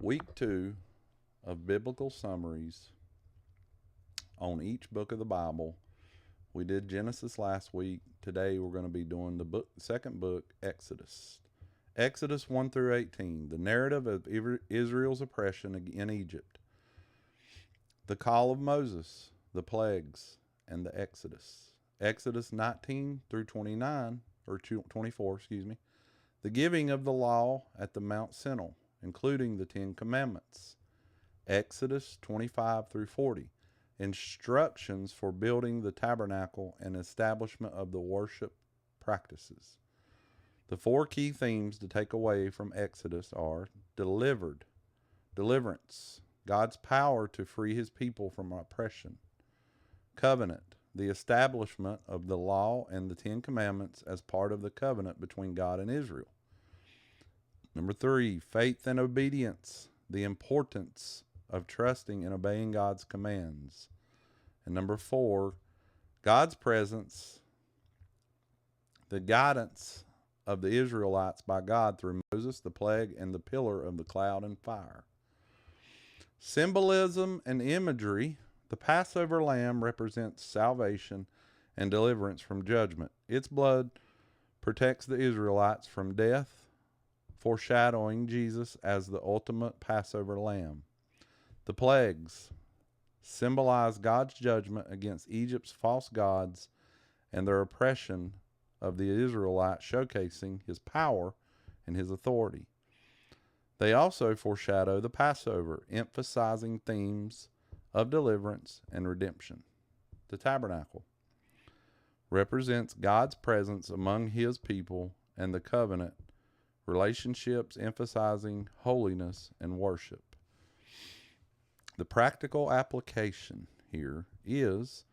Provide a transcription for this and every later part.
Week 2 of biblical summaries on each book of the Bible. We did Genesis last week. Today we're going to be doing the second book, Exodus. Exodus 1 through 18, the narrative of Israel's oppression in Egypt, the call of Moses, the plagues, and the Exodus. Exodus 19 through 29, or 24, the giving of the law at the Mount Sinai, including the Ten Commandments. Exodus 25 through 40, instructions for building the tabernacle and establishment of the worship practices. The four key themes to take away from Exodus are deliverance, God's power to free his people from oppression; covenant, the establishment of the law and the Ten Commandments as part of the covenant between God and Israel. Number 3, faith and obedience, the importance of trusting and obeying God's commands. And number 4, God's presence, the guidance of the Israelites by God through Moses, the plague, and the pillar of the cloud and fire. Symbolism and imagery. The Passover lamb represents salvation and deliverance from judgment. Its blood protects the Israelites from death, foreshadowing Jesus as the ultimate Passover lamb. The plagues symbolize God's judgment against Egypt's false gods and their oppression of the Israelites, showcasing his power and his authority. They also foreshadow the Passover, emphasizing themes of deliverance and redemption. The tabernacle represents God's presence among his people and the covenant relationships, emphasizing holiness and worship. The practical application here is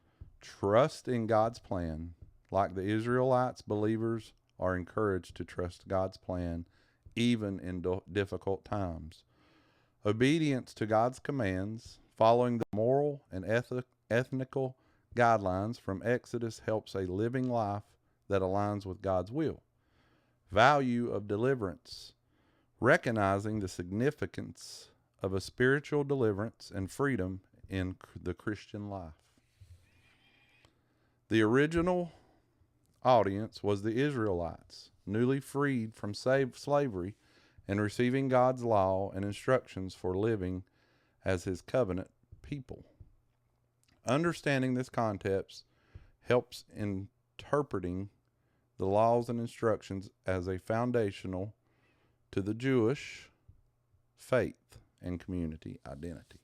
trust in God's plan. Like the Israelites, believers are encouraged to trust God's plan even in difficult times. Obedience to God's commands, following the moral and ethnical guidelines from Exodus, helps a living life that aligns with God's will. Value of deliverance, recognizing the significance of a spiritual deliverance and freedom in the Christian life. The original audience was the Israelites, newly freed from slavery and receiving God's law and instructions for living as his covenant people. Understanding this context helps interpreting the laws and instructions as a foundational to the Jewish faith and community identity.